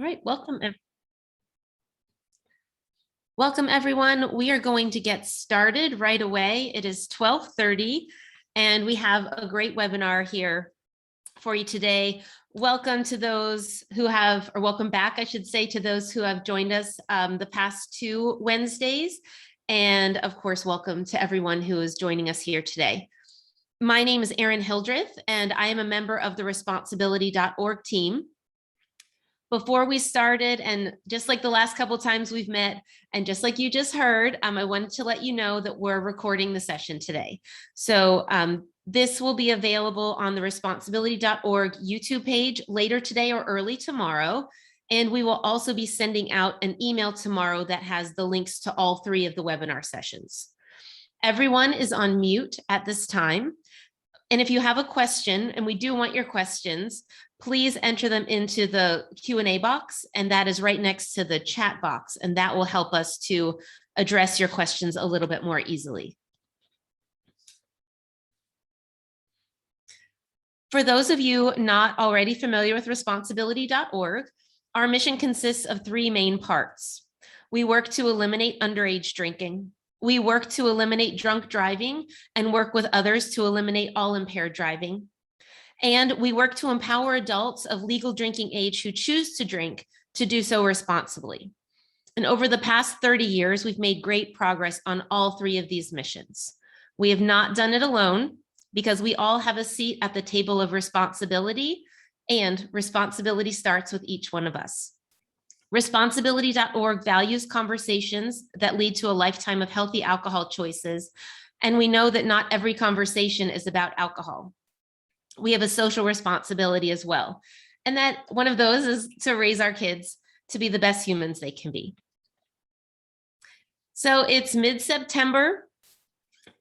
All right, welcome. Welcome everyone. We are going to get started right away. It is 12:30 and we have a great webinar here for you today. Welcome to those who have, or welcome back, I should say, to those who have joined us the past 2 Wednesdays. And of course, welcome to everyone who is joining us here today. My name is Erin Hildreth, and I am a member of the Responsibility.org team. Before we started, and just like the last couple of times we've met, and just like you just heard, I wanted to let you know that we're recording the session today. So this will be available on the Responsibility.org YouTube page later today or early tomorrow. And we will also be sending out an email tomorrow that has the links to all 3 of the webinar sessions. Everyone is on mute at this time. And if you have a question, and we do want your questions, please enter them into the Q&A box, and that is right next to the chat box, and that will help us to address your questions a little bit more easily. For those of you not already familiar with Responsibility.org, our mission consists of 3 main parts. We work to eliminate underage drinking. We work to eliminate drunk driving and work with others to eliminate all impaired driving. And we work to empower adults of legal drinking age who choose to drink to do so responsibly. And over the past 30 years, we've made great progress on all 3 of these missions. We have not done it alone because we all have a seat at the table of responsibility, and responsibility starts with each one of us. Responsibility.org values conversations that lead to a lifetime of healthy alcohol choices, and we know that not every conversation is about alcohol. We have a social responsibility as well, and that one of those is to raise our kids to be the best humans they can be. So it's mid-September,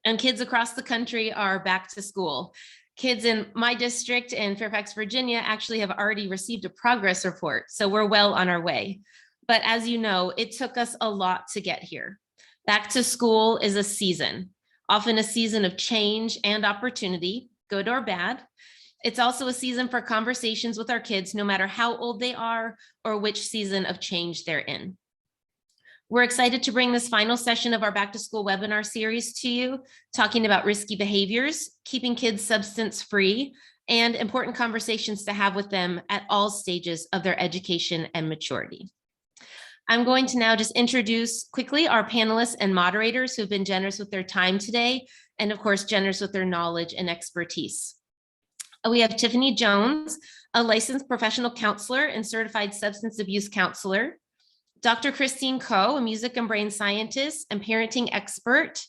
and kids across the country are back to school. Kids in my district in Fairfax, Virginia, actually have already received a progress report, so we're well on our way. But as you know, it took us a lot to get here. Back to school is a season, often a season of change and opportunity, good or bad. It's also a season for conversations with our kids, no matter how old they are or which season of change they're in. We're excited to bring this final session of our Back to School webinar series to you, talking about risky behaviors, keeping kids substance free, and important conversations to have with them at all stages of their education and maturity. I'm going to now just introduce quickly our panelists and moderators who've been generous with their time today, and of course, generous with their knowledge and expertise. We have Tiffany Jones, a licensed professional counselor and certified substance abuse counselor. Dr. Christine Coe, a music and brain scientist and parenting expert.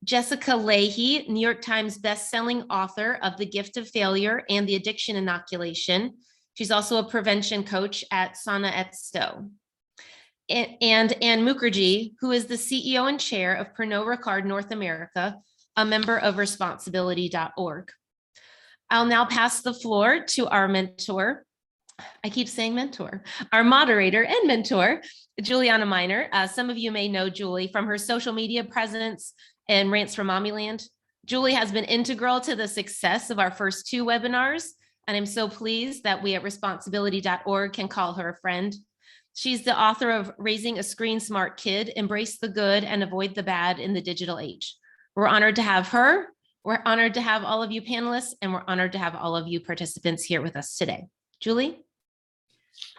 Jessica Leahy, New York Times bestselling author of The Gift of Failure and the Addiction Inoculation. She's also a prevention coach at Sana et Stowe. And Ann Mukherjee, who is the CEO and chair of Pernod Ricard North America, a member of Responsibility.org. I'll now pass the floor to our mentor. I keep saying mentor, our moderator and mentor, Julianna Miner. Some of you may know Julie from her social media presence and Rants from Mommyland. Julie has been integral to the success of our first 2 webinars, and I'm so pleased that we at Responsibility.org can call her a friend. She's the author of Raising a Screen Smart Kid, Embrace the Good and Avoid the Bad in the Digital Age. We're honored to have her. We're honored to have all of you panelists, and we're honored to have all of you participants here with us today. Julie?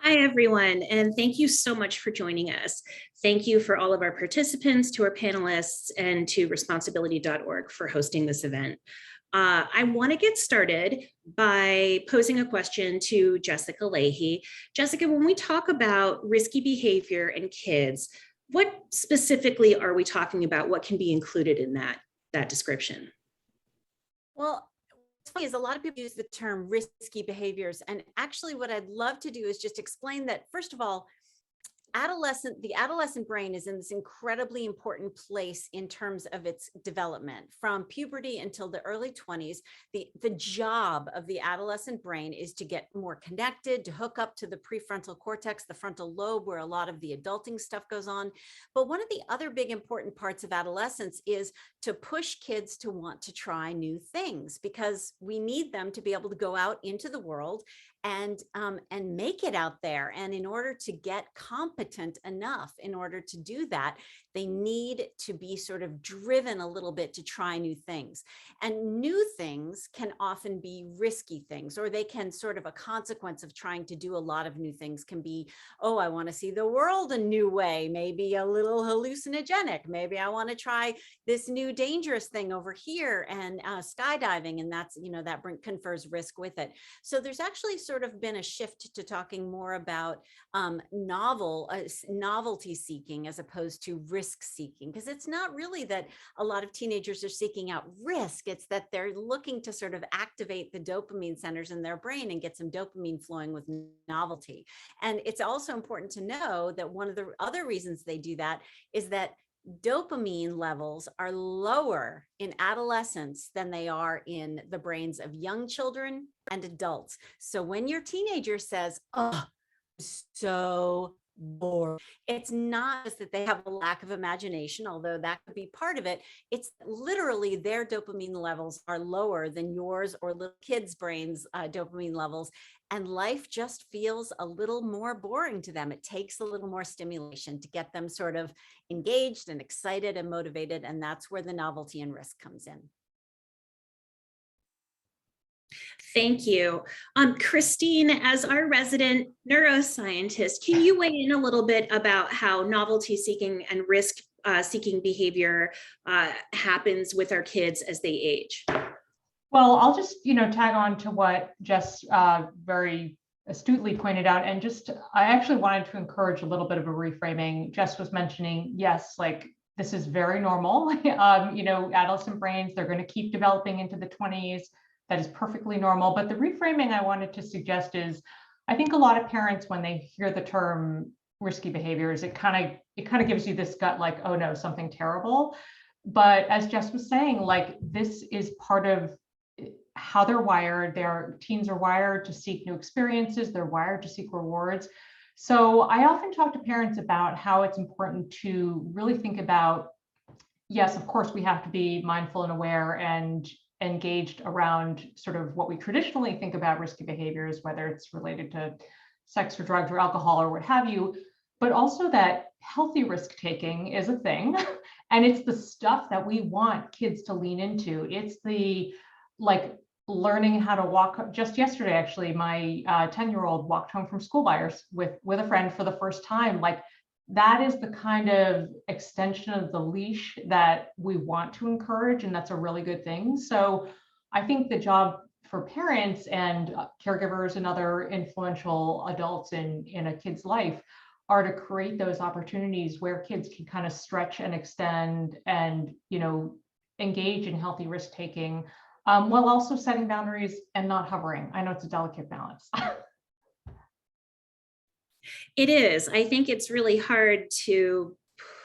Hi, everyone, and thank you so much for joining us. Thank you for all of our participants, to our panelists, and to Responsibility.org for hosting this event. I want to get started by posing a question to Jessica Leahy. Jessica, when we talk about risky behavior in kids, what specifically are we talking about? What can be included in that description? Well, what's funny is a lot of people use the term risky behaviors. And actually what I'd love to do is just explain that, first of all, the adolescent brain is in this incredibly important place in terms of its development. From puberty until the early 20s, the job of the adolescent brain is to get more connected, to hook up to the prefrontal cortex, the frontal lobe, where a lot of the adulting stuff goes on. But one of the other big important parts of adolescence is to push kids to want to try new things, because we need them to be able to go out into the world and make it out there. And in order to get competent enough, in order to do that, they need to be sort of driven a little bit to try new things. And new things can often be risky things, or they can sort of, a consequence of trying to do a lot of new things can be, oh, I want to see the world a new way, maybe a little hallucinogenic. Maybe I want to try this new dangerous thing over here, and skydiving, and that's, that confers risk with it. So there's actually sort of been a shift to talking more about novelty seeking as opposed to risk seeking, because it's not really that a lot of teenagers are seeking out risk. It's that they're looking to sort of activate the dopamine centers in their brain and get some dopamine flowing with novelty. And it's also important to know that one of the other reasons they do that is that dopamine levels are lower in adolescence than they are in the brains of young children and adults. So when your teenager says, oh, so bored, it's not just that they have a lack of imagination, although that could be part of it. It's literally their dopamine levels are lower than yours or little kids' brains' dopamine levels. And life just feels a little more boring to them. It takes a little more stimulation to get them sort of engaged and excited and motivated. And that's where the novelty and risk comes in. Thank you. Christine, as our resident neuroscientist, can you weigh in a little bit about how novelty seeking and risk seeking behavior happens with our kids as they age? Well, I'll just, tag on to what Jess very astutely pointed out. And I actually wanted to encourage a little bit of a reframing. Jess was mentioning, yes, like this is very normal. Adolescent brains, they're going to keep developing into the 20s. That is perfectly normal. But the reframing I wanted to suggest is, I think a lot of parents, when they hear the term risky behaviors, it kind of gives you this gut like, oh no, something terrible. But as Jess was saying, like this is part of how they're wired. Their teens are wired to seek new experiences. They're wired to seek rewards. So I often talk to parents about how it's important to really think about, yes, of course, we have to be mindful and aware and engaged around sort of what we traditionally think about risky behaviors, whether it's related to sex or drugs or alcohol or what have you, but also that healthy risk taking is a thing. And it's the stuff that we want kids to lean into. It's the learning how to walk. Just yesterday, actually, my 10-year-old walked home from school with a friend for the first time. Like that is the kind of extension of the leash that we want to encourage, and that's a really good thing. So I think the job for parents and caregivers and other influential adults in a kid's life are to create those opportunities where kids can kind of stretch and extend and engage in healthy risk taking, while also setting boundaries and not hovering. I know it's a delicate balance. It is. I think it's really hard to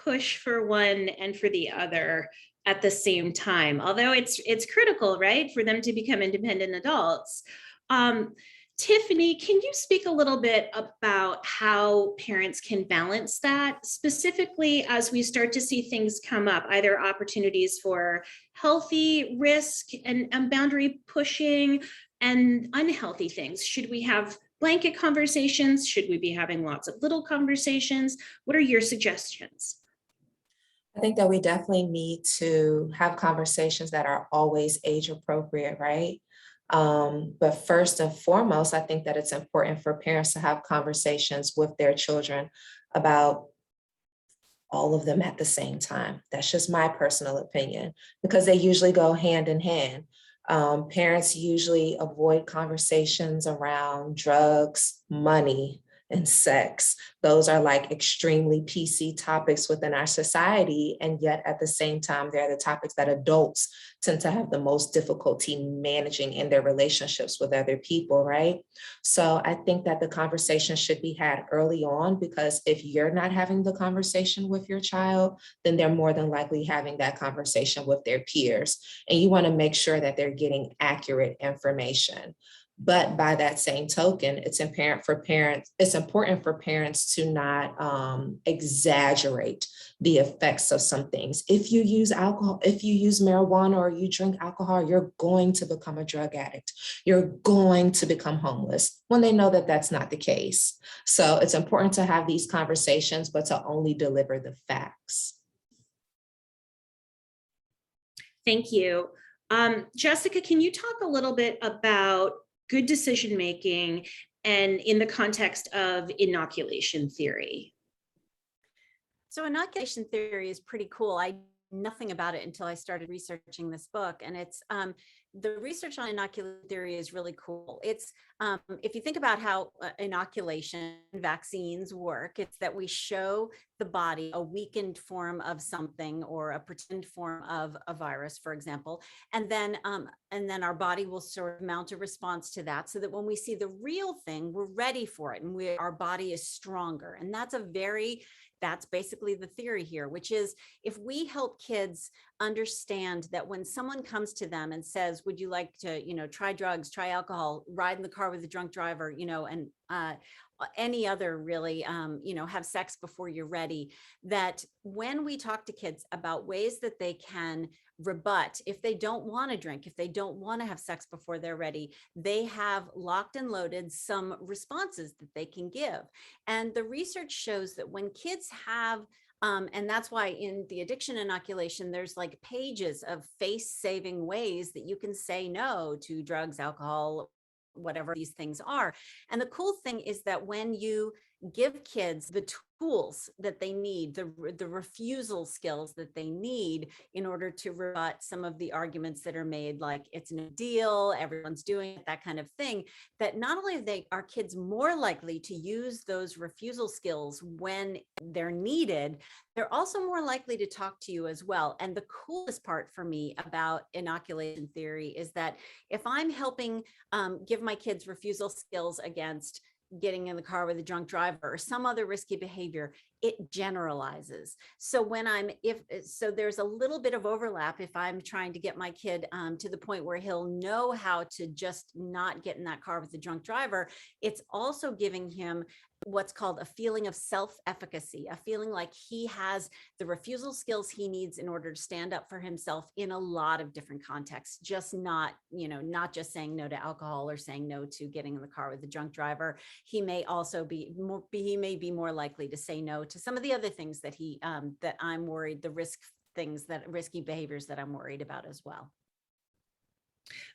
push for one and for the other at the same time, although it's critical, right, for them to become independent adults. Tiffany, can you speak a little bit about how parents can balance that, specifically as we start to see things come up, either opportunities for healthy risk and boundary pushing and unhealthy things? Should we have blanket conversations? Should we be having lots of little conversations? What are your suggestions? I think that we definitely need to have conversations that are always age appropriate, right? But first and foremost, I think that it's important for parents to have conversations with their children about all of them at the same time. That's just my personal opinion, because they usually go hand in hand. Parents usually avoid conversations around drugs, money, and sex. Those are like extremely PC topics within our society. And yet at the same time, they're the topics that adults tend to have the most difficulty managing in their relationships with other people, right? So I think that the conversation should be had early on, because if you're not having the conversation with your child, then they're more than likely having that conversation with their peers. And you want to make sure that they're getting accurate information. But by that same token, it's important for parents to not exaggerate the effects of some things. If you use alcohol, if you use marijuana or you drink alcohol, you're going to become a drug addict. You're going to become homeless, when they know that that's not the case. So it's important to have these conversations, but to only deliver the facts. Thank you. Jessica, can you talk a little bit about good decision-making and in the context of inoculation theory? So inoculation theory is pretty cool. I knew nothing about it until I started researching this book. And it's the research on inoculation theory is really cool. It's if you think about how inoculation vaccines work, it's that we show the body a weakened form of something or a pretend form of a virus, for example, and then our body will sort of mount a response to that, so that when we see the real thing, we're ready for it, and our body is stronger. And that's basically the theory here, which is if we help kids understand that when someone comes to them and says, would you like to, try drugs, try alcohol, ride in the car with a drunk driver, and any other really, have sex before you're ready, that when we talk to kids about ways that they can rebut, if they don't want to drink, if they don't want to have sex before they're ready, they have locked and loaded some responses that they can give. And the research shows that when kids have and that's why in the addiction inoculation, there's like pages of face-saving ways that you can say no to drugs, alcohol, whatever these things are. And the cool thing is that when you give kids the tools that they need, the refusal skills that they need in order to rebut some of the arguments that are made, like it's no deal, everyone's doing it, that kind of thing, that not only are kids more likely to use those refusal skills when they're needed, they're also more likely to talk to you as well. And the coolest part for me about inoculation theory is that if I'm helping give my kids refusal skills against getting in the car with a drunk driver or some other risky behavior, it generalizes. So so there's a little bit of overlap if I'm trying to get my kid to the point where he'll know how to just not get in that car with the drunk driver, it's also giving him what's called a feeling of self-efficacy, a feeling like he has the refusal skills he needs in order to stand up for himself in a lot of different contexts, just not just saying no to alcohol or saying no to getting in the car with a drunk driver. He may also be more likely to say no to some of the other things that that I'm worried, the risky behaviors that I'm worried about as well.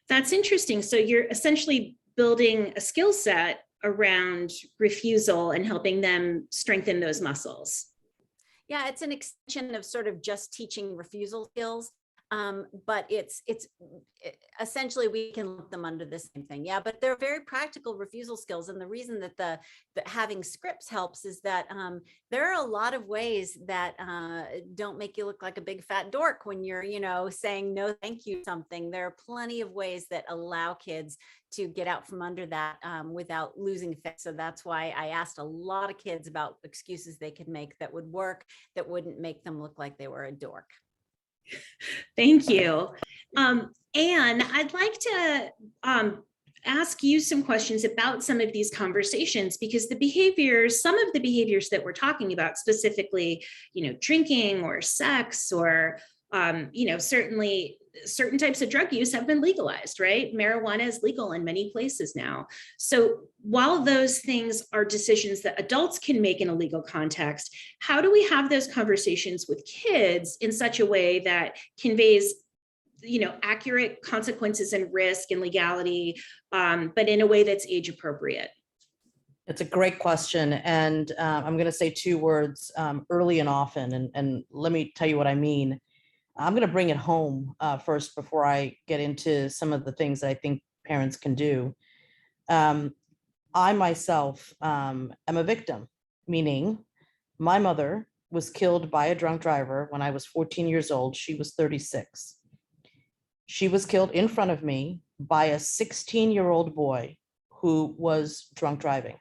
That's interesting. So you're essentially building a skill set around refusal and helping them strengthen those muscles. Yeah, it's an extension of sort of just teaching refusal skills. But it's essentially we can lump them under the same thing. Yeah, but they're very practical refusal skills. And the reason that the having scripts helps is that there are a lot of ways that don't make you look like a big fat dork when you're, saying no, thank you, something. There are plenty of ways that allow kids to get out from under that without losing face. So that's why I asked a lot of kids about excuses they could make that would work, that wouldn't make them look like they were a dork. Thank you. Anne, I'd like to ask you some questions about some of these conversations, because some of the behaviors that we're talking about, specifically, drinking or sex or, certainly certain types of drug use have been legalized, right? Marijuana is legal in many places now. So while those things are decisions that adults can make in a legal context, how do we have those conversations with kids in such a way that conveys, accurate consequences and risk and legality, but in a way that's age appropriate? It's a great question. And I'm going to say two words, early and often. And let me tell you what I mean. I'm going to bring it home first before I get into some of the things that I think parents can do. I myself am a victim, meaning my mother was killed by a drunk driver when I was 14 years old. She was 36. She was killed in front of me by a 16-year-old boy who was drunk driving.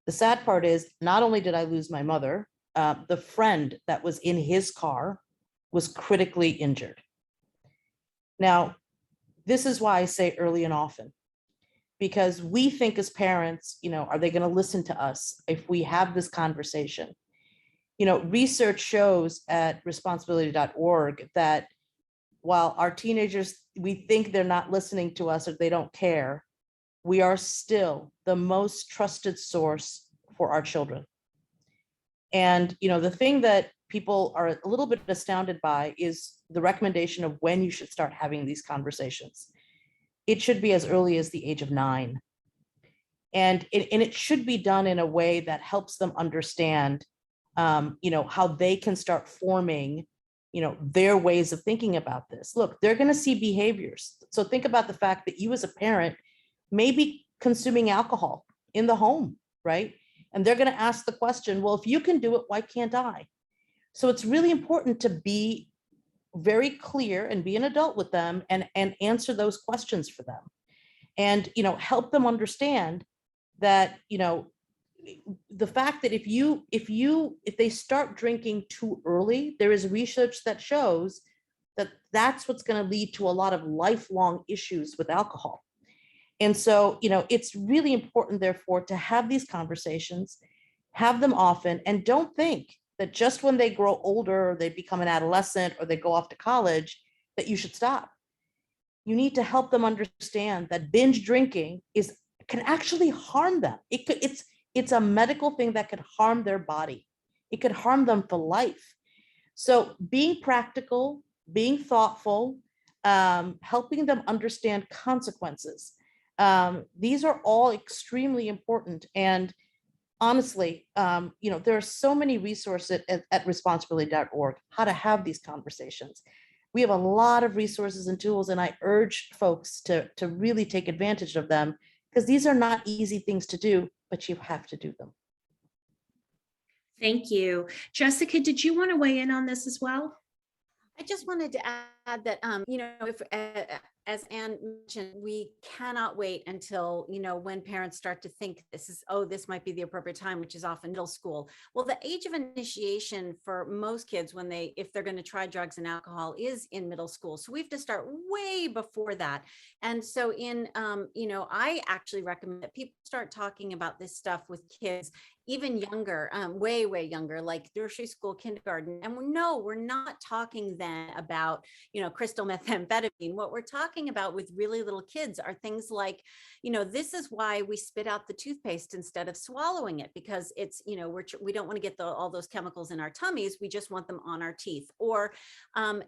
The sad part is, not only did I lose my mother, the friend that was in his car was critically injured. Now, this is why I say early and often. because we think as parents, are they going to listen to us if we have this conversation? Research shows at responsibility.org that while our teenagers, we think they're not listening to us or they don't care, we are still the most trusted source for our children. And, the thing that people are a little bit astounded by is the recommendation of when you should start having these conversations. It should be as early as the age of 9. And it should be done in a way that helps them understand, how they can start forming, their ways of thinking about this. Look, they're going to see behaviors. So think about the fact that you as a parent may be consuming alcohol in the home, right? And they're going to ask the question, well, if you can do it, why can't I? So it's really important to be very clear and be an adult with them and answer those questions for them. And, help them understand that, the fact that if they start drinking too early, there is research that shows that that's what's going to lead to a lot of lifelong issues with alcohol. And so, it's really important, therefore, to have these conversations, have them often, and don't think that just when they grow older, or they become an adolescent, or they go off to college, that you should stop. You need to help them understand that binge drinking can actually harm them. It's a medical thing that could harm their body. It could harm them for life. So being practical, being thoughtful, helping them understand consequences. These are all extremely important. And honestly, there are so many resources at responsibility.org, how to have these conversations. We have a lot of resources and tools, and I urge folks to really take advantage of them, because these are not easy things to do, but you have to do them. Thank you. Jessica, did you want to weigh in on this as well? I just wanted to add that, if, as Anne mentioned, we cannot wait until, when parents start to think this might be the appropriate time, which is often middle school. Well, the age of initiation for most kids if they're going to try drugs and alcohol is in middle school. So we have to start way before that. And so I actually recommend that people start talking about this stuff with kids even younger, way younger, like nursery school, kindergarten. And we're not talking then about, crystal methamphetamine. What we're talking about with really little kids are things like, this is why we spit out the toothpaste instead of swallowing it, because it's, we don't want to get all those chemicals in our tummies. We just want them on our teeth. Or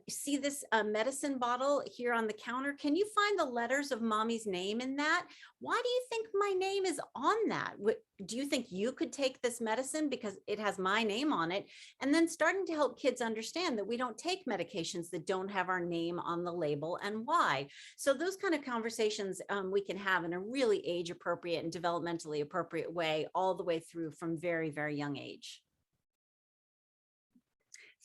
see this medicine bottle here on the counter. Can you find the letters of mommy's name in that? Why do you think my name is on that? Do you think you could take this medicine because it has my name on it? And then starting to help kids understand that we don't take medications that don't have our name on the label and why. So those kind of conversations we can have in a really age appropriate and developmentally appropriate way, all the way through from very, very young age.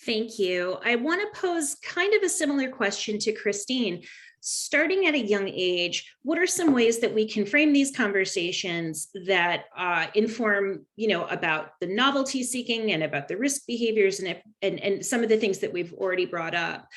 Thank you. I want to pose kind of a similar question to Christine. Starting at a young age, what are some ways that we can frame these conversations that inform, about the novelty seeking and about the risk behaviors and some of the things that we've already brought up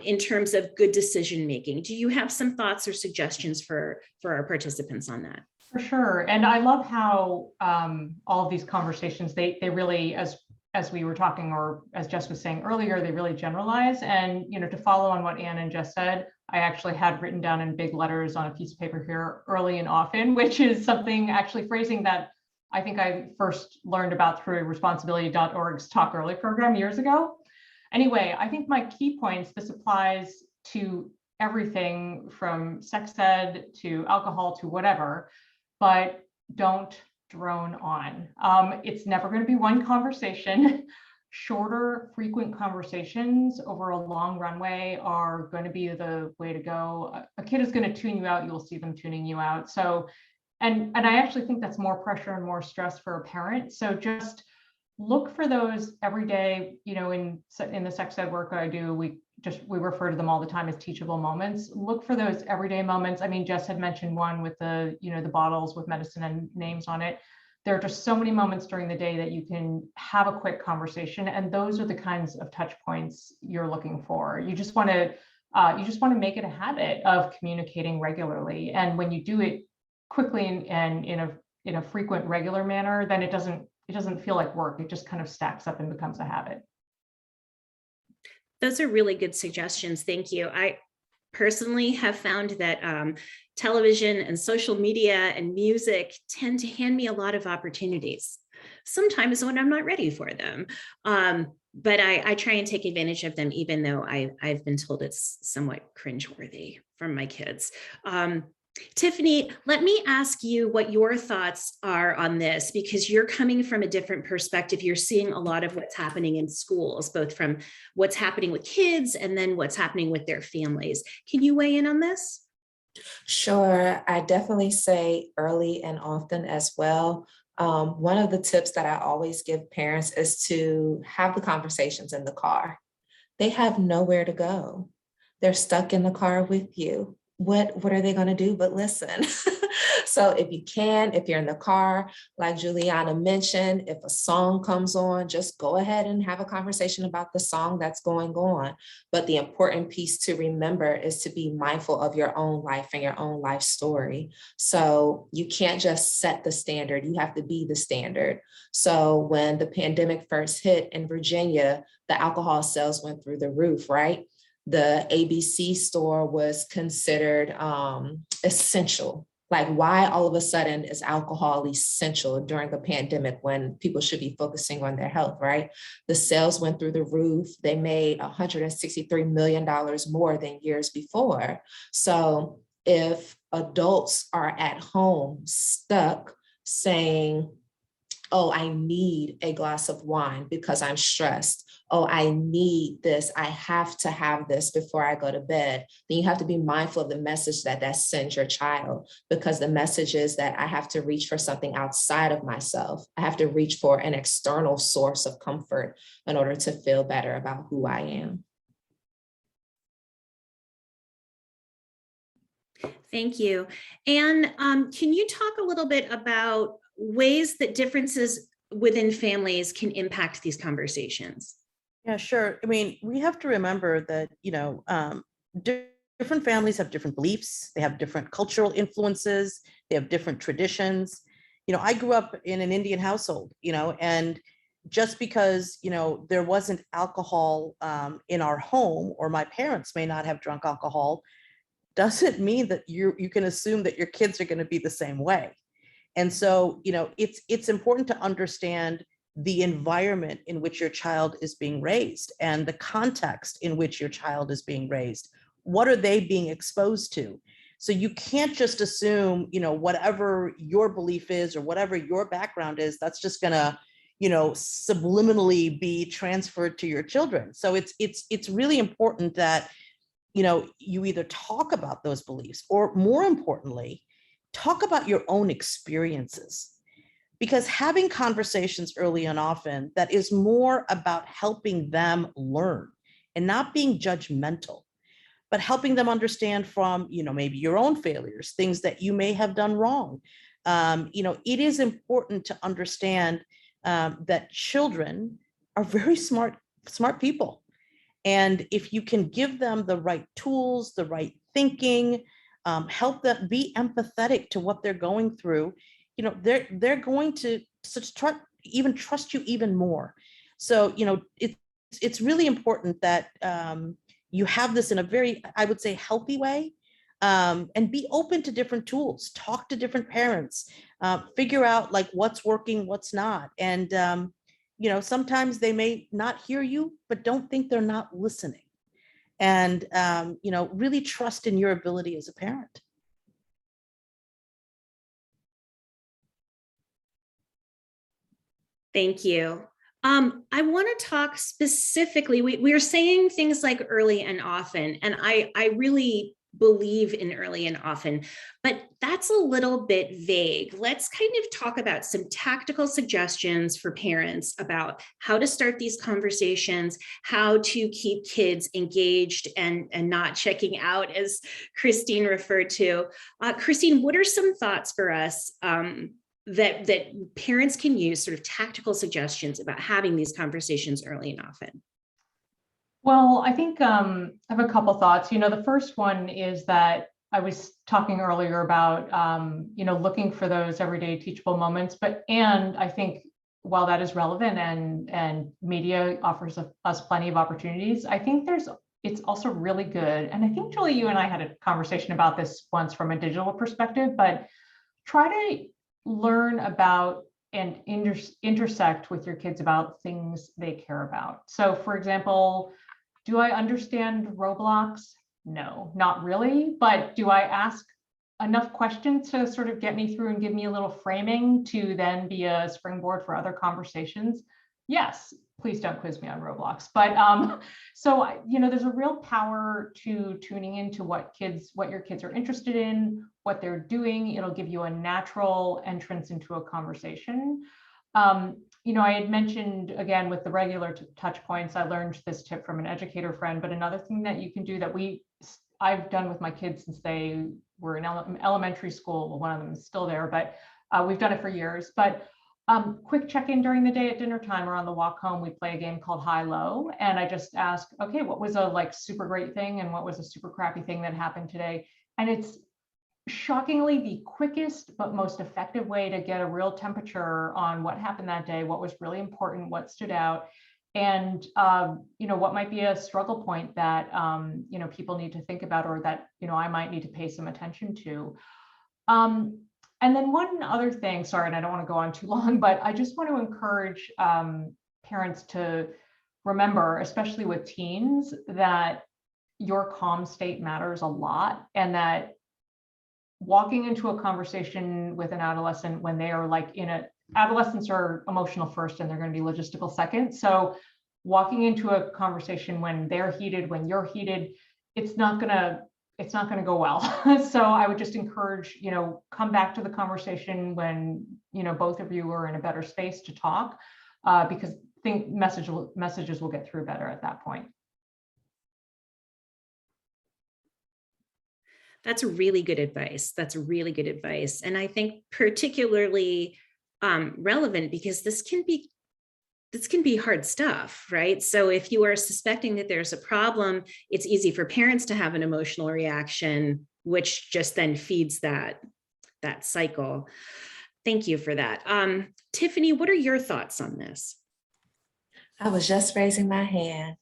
in terms of good decision making? Do you have some thoughts or suggestions for our participants on that? For sure. And I love how all of these conversations, they really, as we were talking, or as Jess was saying earlier, they really generalize. And, to follow on what Anne and Jess said, I actually had written down in big letters on a piece of paper here, early and often, which is something, actually phrasing that I think I first learned about through Responsibility.org's Talk Early program years ago. Anyway, I think my key points, this applies to everything from sex ed to alcohol to whatever, but don't drone on. It's never going to be one conversation. Shorter, frequent conversations over a long runway are going to be the way to go. A kid is going to tune you out. You'll see them tuning you out. So, and I actually think that's more pressure and more stress for a parent. So just look for those every day. In the sex ed work I do, we refer to them all the time as teachable moments. Look for those everyday moments. I mean, Jess had mentioned one with the bottles with medicine and names on it. There are just so many moments during the day that you can have a quick conversation, and those are the kinds of touch points you're looking for. You just want to make it a habit of communicating regularly, and when you do it quickly and in a frequent, regular manner, then it doesn't feel like work. It just kind of stacks up and becomes a habit. Those are really good suggestions. Thank you. I personally have found that television and social media and music tend to hand me a lot of opportunities, sometimes when I'm not ready for them. But I try and take advantage of them, even though I've been told it's somewhat cringeworthy from my kids. Tiffany, let me ask you what your thoughts are on this, because you're coming from a different perspective. You're seeing a lot of what's happening in schools, both from what's happening with kids and then what's happening with their families. Can you weigh in on this? Sure, I definitely say early and often as well. One of the tips that I always give parents is to have the conversations in the car. They have nowhere to go. They're stuck in the car with you. What are they going to do but listen? So if you're in the car, like Julianna mentioned, if a song comes on, just go ahead and have a conversation about the song that's going on. But the important piece to remember is to be mindful of your own life and your own life story. So you can't just set the standard, you have to be the standard. So when the pandemic first hit in Virginia, the alcohol sales went through the roof, right? The ABC store was considered essential. Like, why all of a sudden is alcohol essential during a pandemic when people should be focusing on their health, right? The sales went through the roof. They made $163 million more than years before. So if adults are at home stuck saying, oh, I need a glass of wine because I'm stressed. Oh, I need this. I have to have this before I go to bed. Then you have to be mindful of the message that sends your child, because the message is that I have to reach for something outside of myself. I have to reach for an external source of comfort in order to feel better about who I am. Thank you. And can you talk a little bit about ways that differences within families can impact these conversations? Yeah, sure. I mean, we have to remember that, different families have different beliefs. They have different cultural influences. They have different traditions. I grew up in an Indian household, and just because, there wasn't alcohol in our home, or my parents may not have drunk alcohol, doesn't mean that you can assume that your kids are going to be the same way. And so, it's important to understand the environment in which your child is being raised and the context in which your child is being raised. What are they being exposed to? So you can't just assume, whatever your belief is or whatever your background is, that's just going to, subliminally be transferred to your children. So it's really important that, you either talk about those beliefs, or more importantly, talk about your own experiences. Because having conversations early and often that is more about helping them learn and not being judgmental, but helping them understand from, maybe your own failures, things that you may have done wrong. It is important to understand that children are very smart people. And if you can give them the right tools, the right thinking, help them be empathetic to what they're going through, they're going to even trust you even more. So, it's really important that you have this in a very, I would say, healthy way, and be open to different tools, talk to different parents, figure out like what's working, what's not. And, sometimes they may not hear you, but don't think they're not listening. And, really trust in your ability as a parent. Thank you. I want to talk specifically, we are saying things like early and often, and I really believe in early and often, but that's a little bit vague. Let's kind of talk about some tactical suggestions for parents about how to start these conversations, how to keep kids engaged and not checking out, as Christine referred to. Christine, what are some thoughts for us that parents can use, sort of tactical suggestions about having these conversations early and often? Well, I think I have a couple thoughts. The first one is that I was talking earlier about, looking for those everyday teachable moments, and I think while that is relevant and media offers us plenty of opportunities, I think it's also really good. And I think, Julie, you and I had a conversation about this once from a digital perspective, but try to learn about and intersect with your kids about things they care about. So for example, do I understand Roblox? No, not really. But do I ask enough questions to sort of get me through and give me a little framing to then be a springboard for other conversations? Yes. Please don't quiz me on Roblox. But so, there's a real power to tuning into what your kids are interested in, what they're doing. It'll give you a natural entrance into a conversation. I had mentioned, again, with the regular touch points, I learned this tip from an educator friend, but another thing that you can do that I've done with my kids since they were in elementary school, well, one of them is still there, but we've done it for years, but quick check-in during the day at dinner time or on the walk home, we play a game called high-low. And I just ask, okay, what was a super great thing and what was a super crappy thing that happened today? And it's shockingly the quickest but most effective way to get a real temperature on what happened that day, what was really important, what stood out, and what might be a struggle point that people need to think about, or that I might need to pay some attention to. And then one other thing, sorry, and I don't want to go on too long, but I just want to encourage parents to remember, especially with teens, that your calm state matters a lot, and that walking into a conversation with an adolescent when they are adolescents are emotional first and they're going to be logistical second. So walking into a conversation when they're heated, when you're heated, it's not going to go well. So I would just encourage, come back to the conversation when, both of you are in a better space to talk, because I think messages will get through better at that point. That's really good advice. That's really good advice. And I think particularly relevant because this can be hard stuff, right? So if you are suspecting that there's a problem, it's easy for parents to have an emotional reaction, which just then feeds that cycle. Thank you for that. Tiffany, what are your thoughts on this? I was just raising my hand.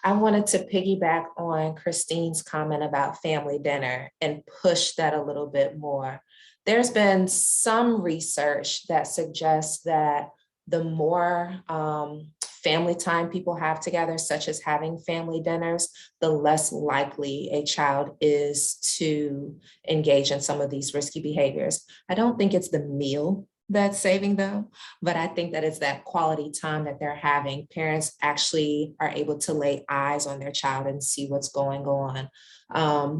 I wanted to piggyback on Christine's comment about family dinner and push that a little bit more. There's been some research that suggests that the more family time people have together, such as having family dinners, the less likely a child is to engage in some of these risky behaviors. I don't think it's the meal that's saving them, but I think that it's that quality time that they're having. Parents actually are able to lay eyes on their child and see what's going on.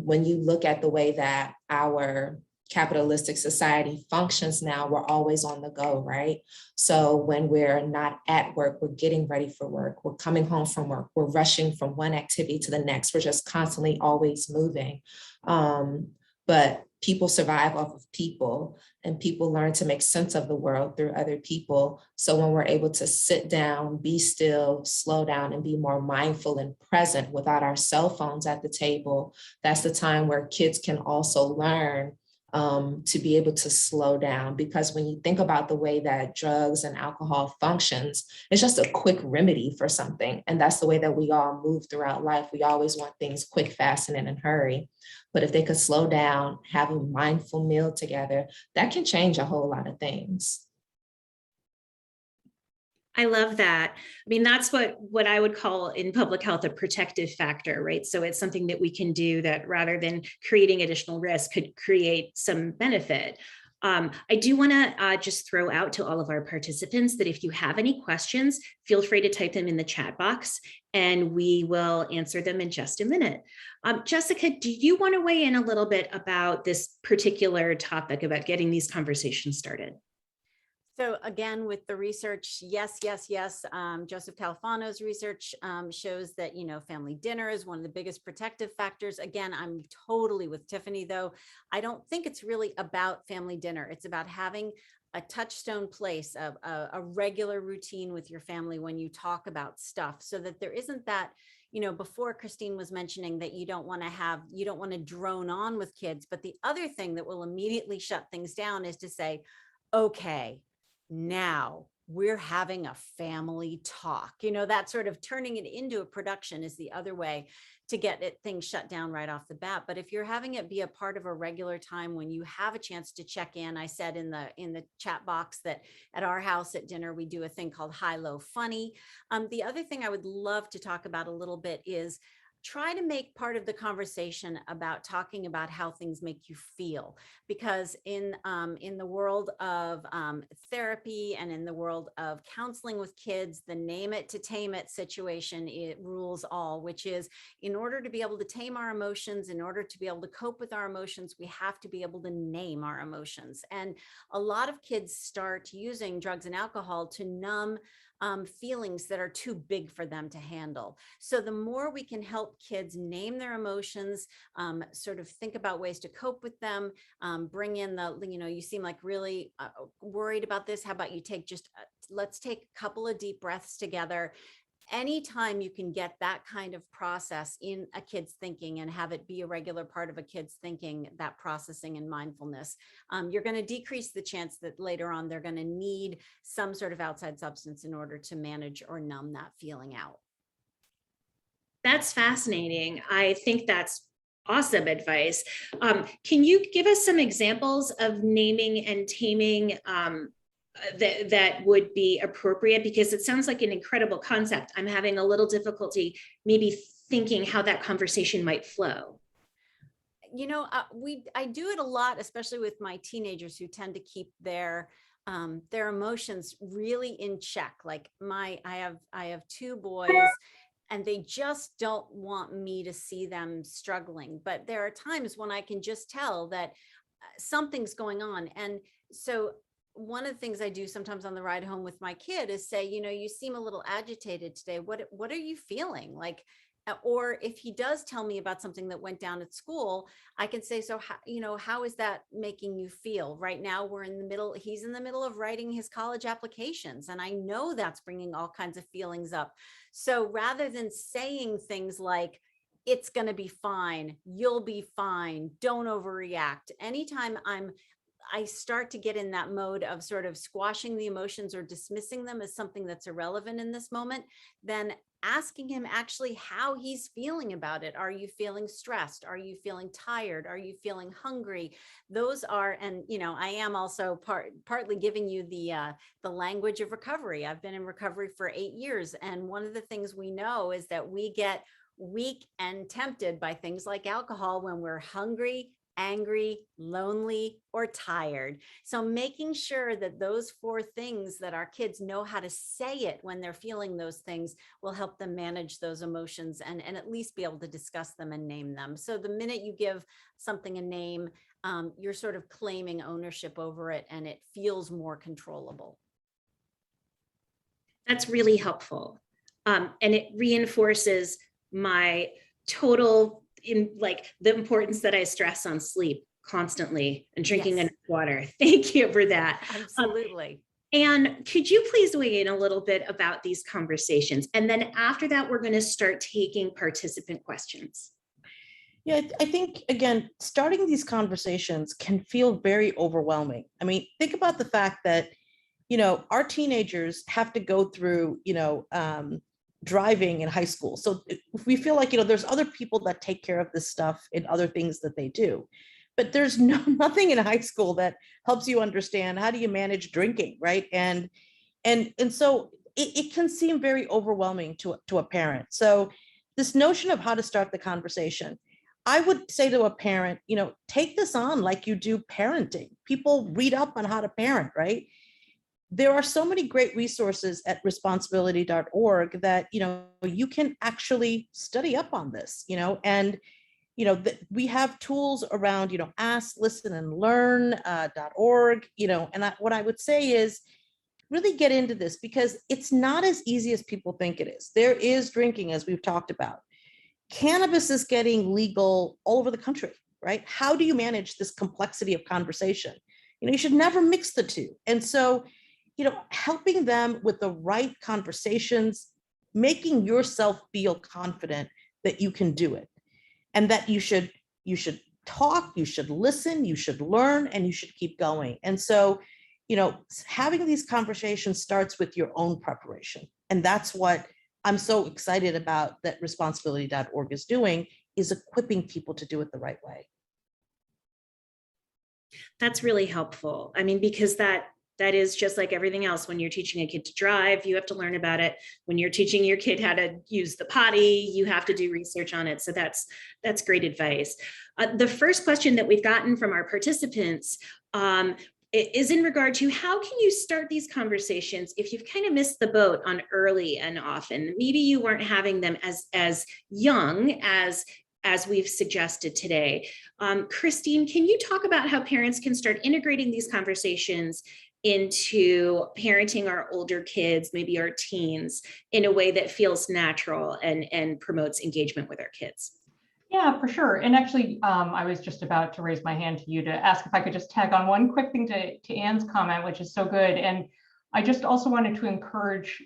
When you look at the way that our capitalistic society functions now, we're always on the go, right? So when we're not at work, we're getting ready for work, we're coming home from work, we're rushing from one activity to the next, we're just constantly always moving. But people survive off of people, and people learn to make sense of the world through other people. So when we're able to sit down, be still, slow down, and be more mindful and present without our cell phones at the table, that's the time where kids can also learn to be able to slow down. Because when you think about the way that drugs and alcohol functions, it's just a quick remedy for something. And that's the way that we all move throughout life. We always want things quick, fast, and in a hurry. But if they could slow down, have a mindful meal together, that can change a whole lot of things. I love that. I mean, that's what I would call in public health a protective factor, right? So it's something that we can do that rather than creating additional risk could create some benefit. I do want to just throw out to all of our participants that if you have any questions, feel free to type them in the chat box and we will answer them in just a minute. Jessica, do you want to weigh in a little bit about this particular topic about getting these conversations started? So again, with the research, yes. Joseph Califano's research shows that, family dinner is one of the biggest protective factors. Again, I'm totally with Tiffany, though. I don't think it's really about family dinner. It's about having touchstone place, a regular routine with your family when you talk about stuff, so that there isn't that, before Christine was mentioning that you don't want to drone on with kids. But the other thing that will immediately shut things down is to say, okay, now we're having a family talk. That sort of turning it into a production is the other way to get things shut down right off the bat. But if you're having it be a part of a regular time when you have a chance to check in, I said in the chat box that at our house at dinner, we do a thing called high, low, funny. The other thing I would love to talk about a little bit is try to make part of the conversation about talking about how things make you feel, because in the world of therapy and in the world of counseling with kids, the name it to tame it situation, it rules all, which is, in order to be able to tame our emotions, in order to be able to cope with our emotions, we have to be able to name our emotions. And a lot of kids start using drugs and alcohol to numb feelings that are too big for them to handle. So the more we can help kids name their emotions, sort of think about ways to cope with them, bring in you seem like really worried about this. How about you let's take a couple of deep breaths together. Anytime you can get that kind of process in a kid's thinking and have it be a regular part of a kid's thinking, that processing and mindfulness, you're going to decrease the chance that later on they're going to need some sort of outside substance in order to manage or numb that feeling out. That's fascinating. I think that's awesome advice. Can you give us some examples of naming and taming that would be appropriate? Because it sounds like an incredible concept. I'm having a little difficulty maybe thinking how that conversation might flow. I do it a lot, especially with my teenagers who tend to keep their emotions really in check. Like I have two boys, and they just don't want me to see them struggling. But there are times when I can just tell that something's going on. And so one of the things I do sometimes on the ride home with my kid is say, you seem a little agitated today. What are you feeling like? Or if he does tell me about something that went down at school, I can say, so how is that making you feel? Right now, he's in the middle of writing his college applications. And I know that's bringing all kinds of feelings up. So rather than saying things like, it's going to be fine, you'll be fine, don't overreact. Anytime I start to get in that mode of sort of squashing the emotions or dismissing them as something that's irrelevant in this moment, then asking him actually how he's feeling about it. Are you feeling stressed? Are you feeling tired? Are you feeling hungry? Those are, and I am also partly giving you the language of recovery. I've been in recovery for 8 years. And one of the things we know is that we get weak and tempted by things like alcohol when we're hungry, angry, lonely, or tired. So making sure that those 4 things that our kids know how to say it when they're feeling those things will help them manage those emotions and at least be able to discuss them and name them. So the minute you give something a name, you're sort of claiming ownership over it and it feels more controllable. That's really helpful. And it reinforces my total the importance that I stress on sleep constantly and drinking enough water. Thank you for that. Absolutely. And could you please weigh in a little bit about these conversations? And then after that, we're going to start taking participant questions. Yeah, I think, again, starting these conversations can feel very overwhelming. I mean, think about the fact that, our teenagers have to go through, driving in high school. So we feel like, there's other people that take care of this stuff and other things that they do. But there's nothing in high school that helps you understand how do you manage drinking, right? And so it can seem very overwhelming to a parent. So this notion of how to start the conversation, I would say to a parent, take this on like you do parenting. People read up on how to parent, right? There are so many great resources at responsibility.org that, you can actually study up on this, and, we have tools around, ask, listen, and learn.org, and what I would say is really get into this because it's not as easy as people think it is. There is drinking, as we've talked about. Cannabis is getting legal all over the country, right? How do you manage this complexity of conversation? You should never mix the two. And so, helping them with the right conversations, making yourself feel confident that you can do it, and that you should talk, you should listen, you should learn, and you should keep going. And so, having these conversations starts with your own preparation. And that's what I'm so excited about that responsibility.org is doing, is equipping people to do it the right way. That's really helpful. I mean, because that is just like everything else. When you're teaching a kid to drive, you have to learn about it. When you're teaching your kid how to use the potty, you have to do research on it. So that's great advice. The first question that we've gotten from our participants is in regard to how can you start these conversations if you've kind of missed the boat on early and often. Maybe you weren't having them as young as we've suggested today. Christine, can you talk about how parents can start integrating these conversations into parenting our older kids, maybe our teens, in a way that feels natural and promotes engagement with our kids? Yeah, for sure. And actually, I was just about to raise my hand to you to ask if I could just tag on one quick thing to Anne's comment, which is so good. And I just also wanted to encourage,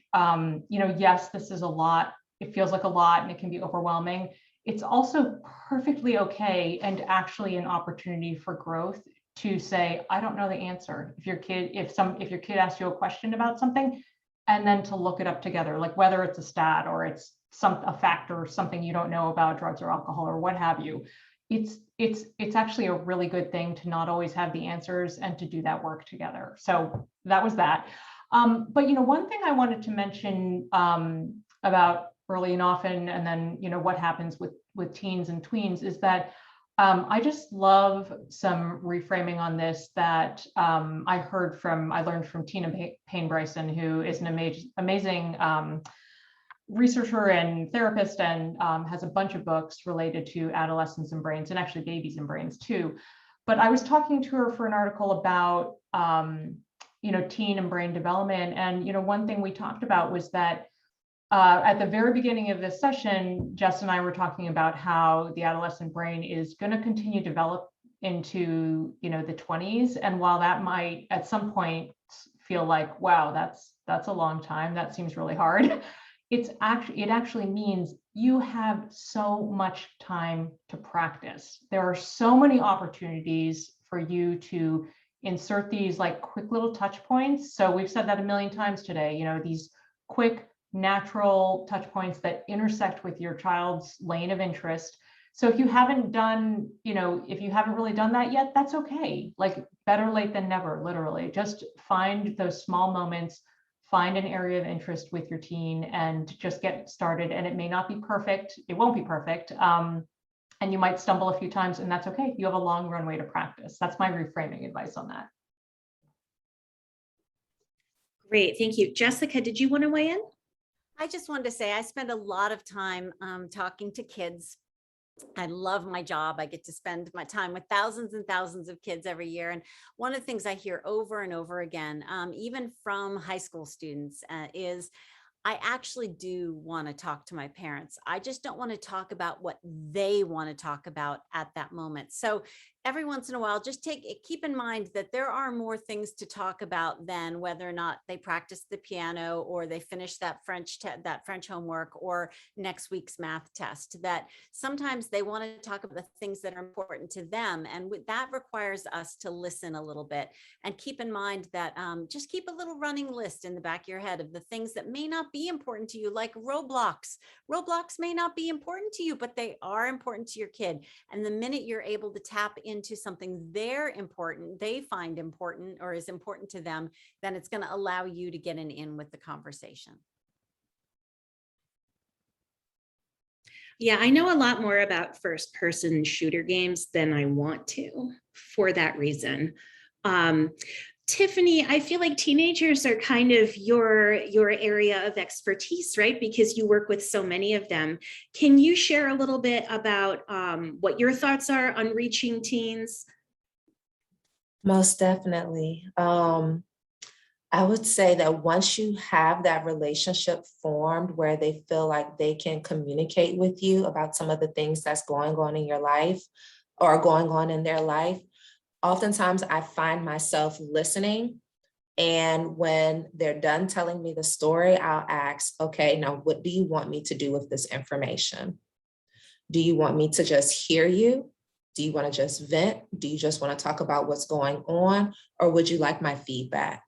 yes, this is a lot. It feels like a lot and it can be overwhelming. It's also perfectly okay and actually an opportunity for growth to say, I don't know the answer. If your kid asks you a question about something, and then to look it up together, like whether it's a stat or it's a factor or something you don't know about drugs or alcohol or what have you. It's actually a really good thing to not always have the answers and to do that work together. So that was that. But one thing I wanted to mention about early and often, and then what happens with teens and tweens, is that I just love some reframing on this that I learned from Tina Payne Bryson, who is an amazing researcher and therapist, and has a bunch of books related to adolescents and brains, and actually babies and brains too. But I was talking to her for an article about teen and brain development, and one thing we talked about was that at the very beginning of this session, Jess and I were talking about how the adolescent brain is going to continue to develop into the 20s, and while that might at some point feel like, wow, that's a long time, that seems really hard. It actually means you have so much time to practice. There are so many opportunities for you to insert these like quick little touch points. So we've said that a million times today, these quick, natural touch points that intersect with your child's lane of interest. So if you haven't really done that yet, that's okay. Like, better late than never, literally. Just find those small moments, find an area of interest with your teen and just get started. And it may not be perfect. It won't be perfect. And you might stumble a few times, and that's okay. You have a long runway to practice. That's my reframing advice on that. Great, thank you. Jessica, did you want to weigh in? I just wanted to say I spend a lot of time talking to kids. I love my job. I get to spend my time with thousands and thousands of kids every year. And one of the things I hear over and over again, even from high school students, is I actually do want to talk to my parents. I just don't want to talk about what they want to talk about at that moment. So every once in a while, just keep in mind that there are more things to talk about than whether or not they practice the piano or they finish that French homework or next week's math test. That sometimes they want to talk about the things that are important to them, and that requires us to listen a little bit and keep in mind that just keep a little running list in the back of your head of the things that may not be important to you, like Roblox. Roblox may not be important to you, but they are important to your kid. And the minute you're able to tap into something they find important or is important to them, then it's going to allow you to get in with the conversation. Yeah, I know a lot more about first-person shooter games than I want to for that reason. Tiffany, I feel like teenagers are kind of your area of expertise, right? Because you work with so many of them. Can you share a little bit about what your thoughts are on reaching teens? Most definitely. I would say that once you have that relationship formed where they feel like they can communicate with you about some of the things that's going on in your life or going on in their life, Oftentimes I find myself listening, and when they're done telling me the story, I'll ask, okay, now what do you want me to do with this information? Do you want me to just hear you? Do you want to just vent? Do you just want to talk about what's going on? Or would you like my feedback?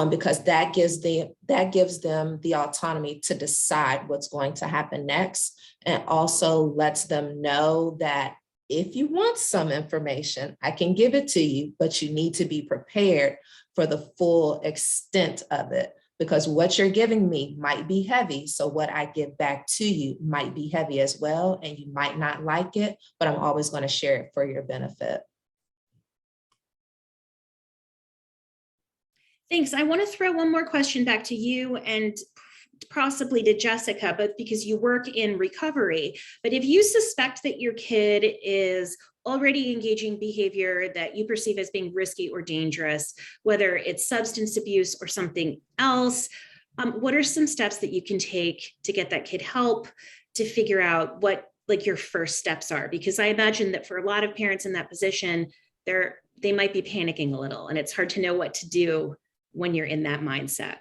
Because that gives them the autonomy to decide what's going to happen next, and also lets them know that if you want some information, I can give it to you, but you need to be prepared for the full extent of it, because what you're giving me might be heavy. So what I give back to you might be heavy as well, and you might not like it, but I'm always going to share it for your benefit. Thanks. I want to throw one more question back to you and possibly to Jessica, but because you work in recovery. But if you suspect that your kid is already engaging behavior that you perceive as being risky or dangerous, whether it's substance abuse or something else, what are some steps that you can take to get that kid help, to figure out what like your first steps are? Because I imagine that for a lot of parents in that position, they might be panicking a little, and it's hard to know what to do when you're in that mindset.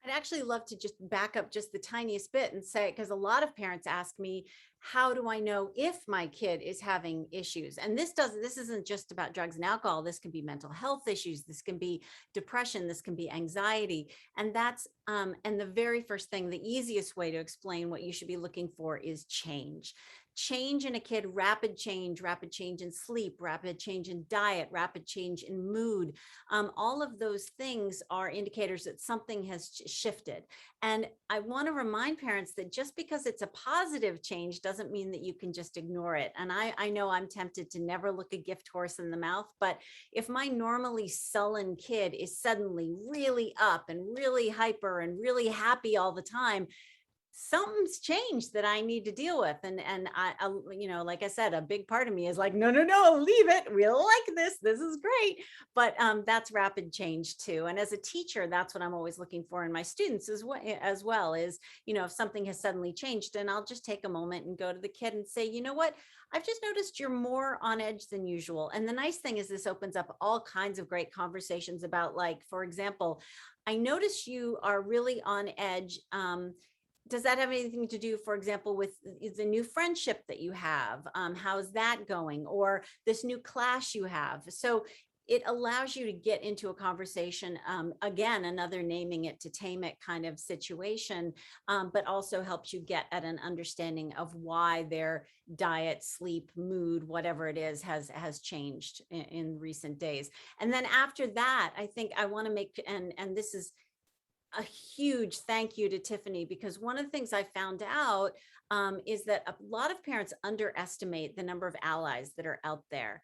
I'd actually love to just back up just the tiniest bit and say, because a lot of parents ask me, how do I know if my kid is having issues? And this isn't just about drugs and alcohol. This can be mental health issues. This can be depression. This can be anxiety. And that's, and the very first thing, the easiest way to explain what you should be looking for is change. Change in a kid, rapid change in sleep, rapid change in diet, rapid change in mood. All of those things are indicators that something has shifted. And I want to remind parents that just because it's a positive change doesn't mean that you can just ignore it. And I know I'm tempted to never look a gift horse in the mouth, but if my normally sullen kid is suddenly really up and really hyper and really happy all the time, something's changed that I need to deal with. And I, you know, like I said, a big part of me is like, no, leave it. We like this. This is great. But that's rapid change too. And as a teacher, that's what I'm always looking for in my students as well is, you know, if something has suddenly changed, and I'll just take a moment and go to the kid and say, you know what, I've just noticed you're more on edge than usual. And the nice thing is this opens up all kinds of great conversations about, like, for example, I notice you are really on edge. Does that have anything to do, for example, with the new friendship that you have? How's that going? Or this new class you have? So it allows you to get into a conversation, again, another naming it to tame it kind of situation, but also helps you get at an understanding of why their diet, sleep, mood, whatever it is, has changed in recent days. And then after that, I think I want to make, and this is a huge thank you to Tiffany, because one of the things I found out is that a lot of parents underestimate the number of allies that are out there.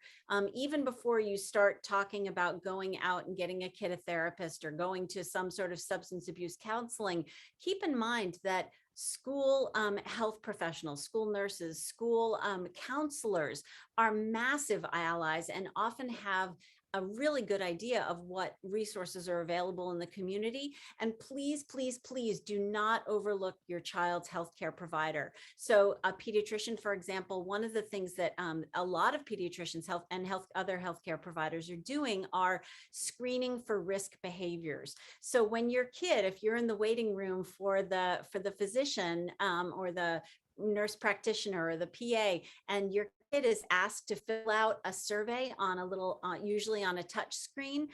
Even before you start talking about going out and getting a kid a therapist or going to some sort of substance abuse counseling, keep in mind that school health professionals, school nurses, school counselors are massive allies and often have a really good idea of what resources are available in the community. And please, please, please do not overlook your child's healthcare provider. So a pediatrician, for example, one of the things that a lot of pediatricians other healthcare providers are doing are screening for risk behaviors. So when your kid, if you're in the waiting room for the physician or the nurse practitioner or the PA, and your kid is asked to fill out a survey on a little, usually on a touch screen,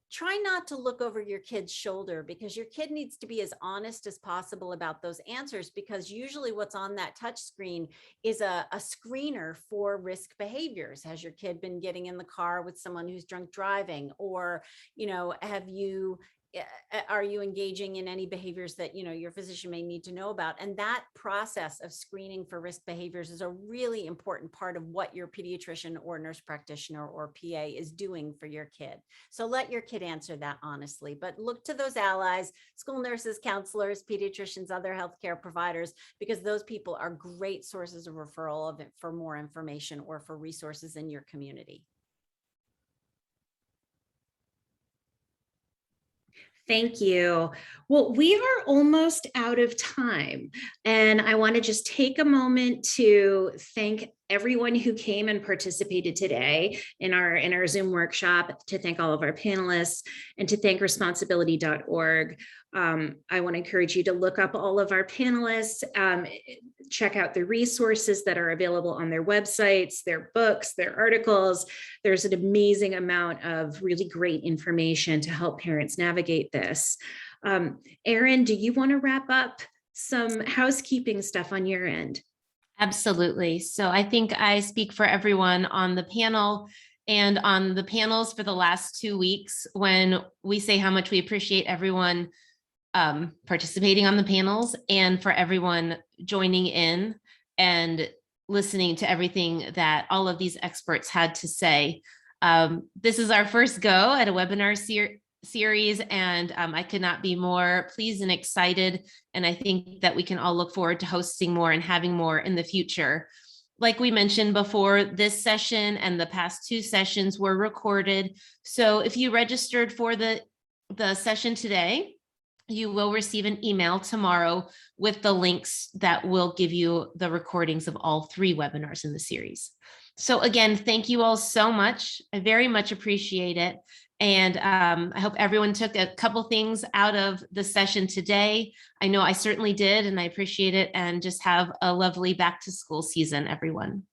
try not to look over your kid's shoulder, because your kid needs to be as honest as possible about those answers, because usually what's on that touch screen is a screener for risk behaviors. Has your kid been getting in the car with someone who's drunk driving? Or, you know, are you engaging in any behaviors that, you know, your physician may need to know about? And that process of screening for risk behaviors is a really important part of what your pediatrician or nurse practitioner or PA is doing for your kid. So let your kid answer that honestly, but look to those allies, school nurses, counselors, pediatricians, other healthcare providers, because those people are great sources of referral of it for more information or for resources in your community. Thank you. Well, we are almost out of time, and I want to just take a moment to thank everyone who came and participated today in our Zoom workshop, to thank all of our panelists, and to thank responsibility.org. I want to encourage you to look up all of our panelists, check out the resources that are available on their websites, their books, their articles. There's an amazing amount of really great information to help parents navigate this. Erin, do you want to wrap up some housekeeping stuff on your end? Absolutely. So I think I speak for everyone on the panel and on the panels for the last 2 weeks when we say how much we appreciate everyone participating on the panels, and for everyone joining in and listening to everything that all of these experts had to say. This is our first go at a webinar series, and I could not be more pleased and excited. And I think that we can all look forward to hosting more and having more in the future. Like we mentioned before, this session and the past 2 sessions were recorded. So if you registered for the session today, you will receive an email tomorrow with the links that will give you the recordings of all 3 webinars in the series. So again, thank you all so much. I very much appreciate it. And I hope everyone took a couple things out of the session today. I know I certainly did, and I appreciate it. And just have a lovely back to school season, everyone.